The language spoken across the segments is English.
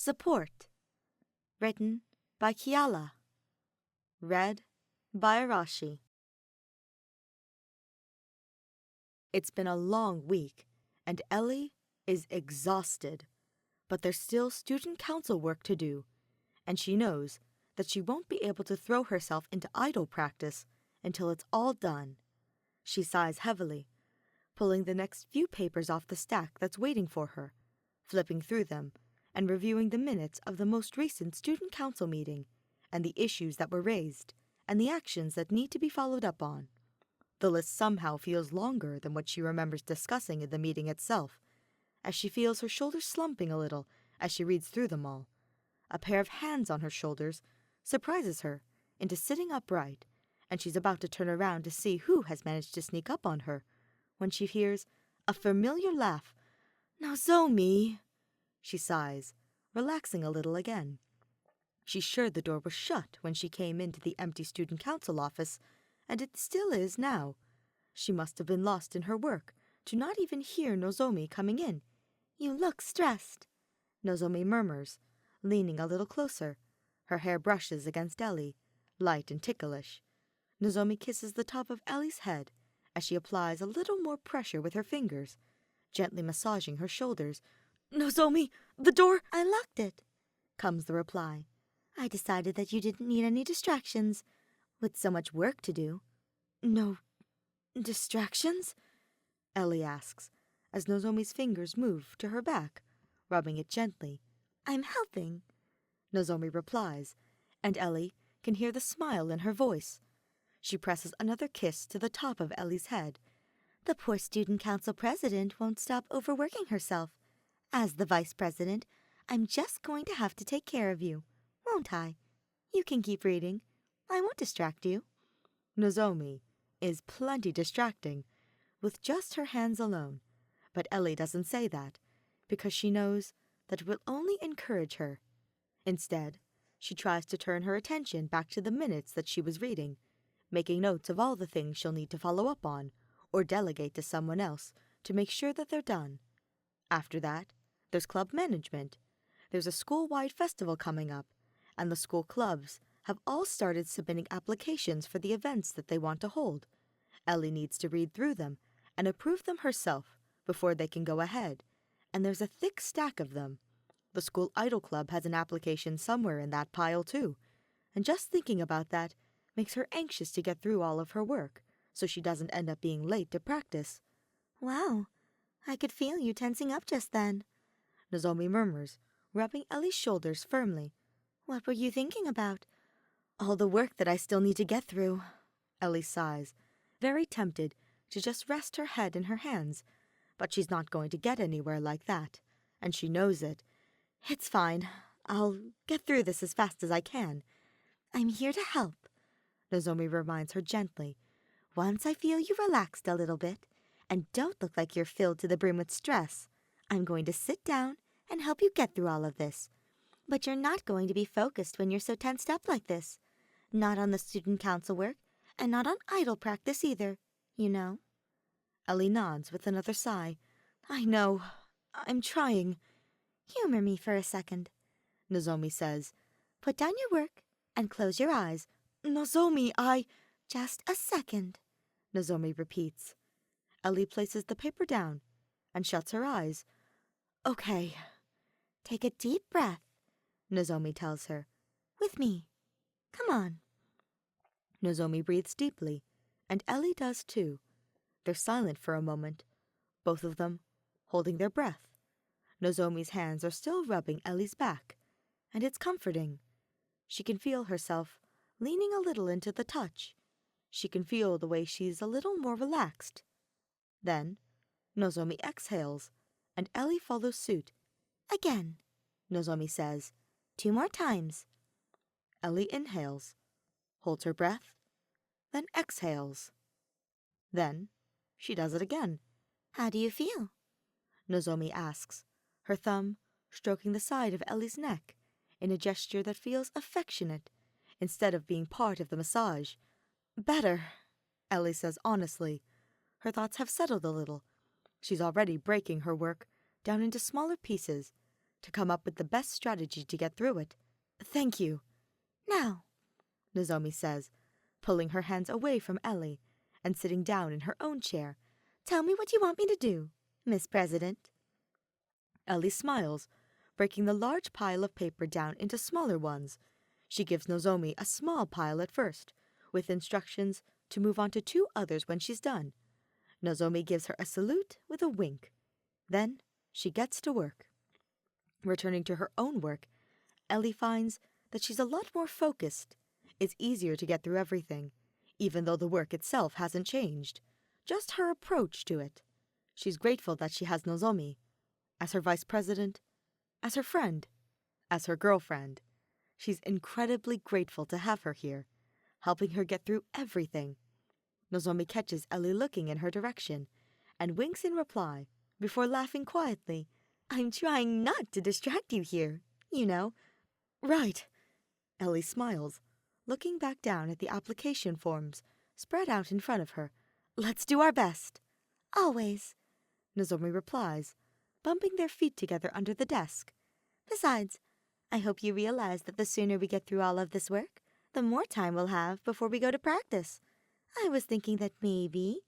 Support. Written by Kiala. Read by Arashi. It's been a long week, and Ellie is exhausted. But there's still student council work to do, and she knows that she won't be able to throw herself into idol practice until it's all done. She sighs heavily, pulling the next few papers off the stack that's waiting for her, flipping through them, and reviewing the minutes of the most recent student council meeting, and the issues that were raised, and the actions that need to be followed up on. The list somehow feels longer than what she remembers discussing in the meeting itself, as she feels her shoulders slumping a little as she reads through them all. A pair of hands on her shoulders surprises her into sitting upright, and she's about to turn around to see who has managed to sneak up on her, when she hears a familiar laugh. "Nozomi!" She sighs, relaxing a little again. She's sure the door was shut when she came into the empty student council office, and it still is now. She must have been lost in her work to not even hear Nozomi coming in. "You look stressed," Nozomi murmurs, leaning a little closer. Her hair brushes against Ellie, light and ticklish. Nozomi kisses the top of Ellie's head as she applies a little more pressure with her fingers, gently massaging her shoulders. "Nozomi, the door—" "I locked it," comes the reply. "I decided that you didn't need any distractions, with so much work to do." "No distractions?" Ellie asks, as Nozomi's fingers move to her back, rubbing it gently. "I'm helping," Nozomi replies, and Ellie can hear the smile in her voice. She presses another kiss to the top of Ellie's head. "The poor student council president won't stop overworking herself. As the vice president, I'm just going to have to take care of you, won't I? You can keep reading. I won't distract you." Nozomi is plenty distracting, with just her hands alone, but Ellie doesn't say that, because she knows that it will only encourage her. Instead, she tries to turn her attention back to the minutes that she was reading, making notes of all the things she'll need to follow up on, or delegate to someone else to make sure that they're done. After that, there's club management. There's a school-wide festival coming up, and the school clubs have all started submitting applications for the events that they want to hold. Ellie needs to read through them and approve them herself before they can go ahead, and there's a thick stack of them. The school idol club has an application somewhere in that pile too, and just thinking about that makes her anxious to get through all of her work, so she doesn't end up being late to practice. "Wow, I could feel you tensing up just then," Nozomi murmurs, rubbing Ellie's shoulders firmly. "What were you thinking about?" "All the work that I still need to get through," Ellie sighs, very tempted to just rest her head in her hands, but she's not going to get anywhere like that, and she knows it. "It's fine. I'll get through this as fast as I can." "I'm here to help," Nozomi reminds her gently. "Once I feel you relaxed a little bit, and don't look like you're filled to the brim with stress, I'm going to sit down and help you get through all of this. But you're not going to be focused when you're so tensed up like this. Not on the student council work, and not on idol practice either, you know." Ellie nods with another sigh. "I know. I'm trying." "Humor me for a second," Nozomi says. "Put down your work and close your eyes." "Nozomi, "Just a second," Nozomi repeats. Ellie places the paper down and shuts her eyes. "Okay." "Take a deep breath," Nozomi tells her. "With me. Come on." Nozomi breathes deeply, and Ellie does too. They're silent for a moment, both of them holding their breath. Nozomi's hands are still rubbing Ellie's back, and it's comforting. She can feel herself leaning a little into the touch. She can feel the way she's a little more relaxed. Then, Nozomi exhales, and Ellie follows suit. "Again," Nozomi says. 2 more times." Ellie inhales, holds her breath, then exhales. Then, she does it again. "How do you feel?" Nozomi asks, her thumb stroking the side of Ellie's neck in a gesture that feels affectionate instead of being part of the massage. "Better," Ellie says honestly. Her thoughts have settled a little. She's already breaking her work down into smaller pieces, to come up with the best strategy to get through it. "Thank you," Now, Nozomi says, pulling her hands away from Ellie and sitting down in her own chair. tell me what you want me to do, Miss President. Ellie smiles, breaking the large pile of paper down into smaller ones. She gives Nozomi a small pile at first, with instructions to move on to 2 others when she's done. Nozomi gives her a salute with a wink. Then she gets to work. Returning to her own work, Ellie finds that she's a lot more focused. It's easier to get through everything, even though the work itself hasn't changed. Just her approach to it. She's grateful that she has Nozomi as her vice president, as her friend, as her girlfriend. She's incredibly grateful to have her here, helping her get through everything. Nozomi catches Ellie looking in her direction and winks in reply before laughing quietly. I'm trying not to distract you here, you know. "Right." Ellie smiles, looking back down at the application forms spread out in front of her. "Let's do our best." Always. Nozomi replies, bumping their feet together under the desk. Besides, I hope you realize that the sooner we get through all of this work, the more time we'll have before we go to practice. I was thinking that maybe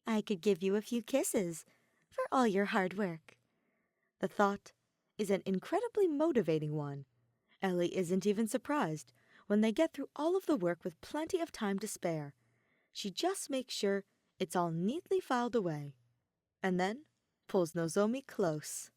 I could give you a few kisses for all your hard work. The thought is an incredibly motivating one. Ellie isn't even surprised when they get through all of the work with plenty of time to spare. She just makes sure it's all neatly filed away, and then pulls Nozomi close.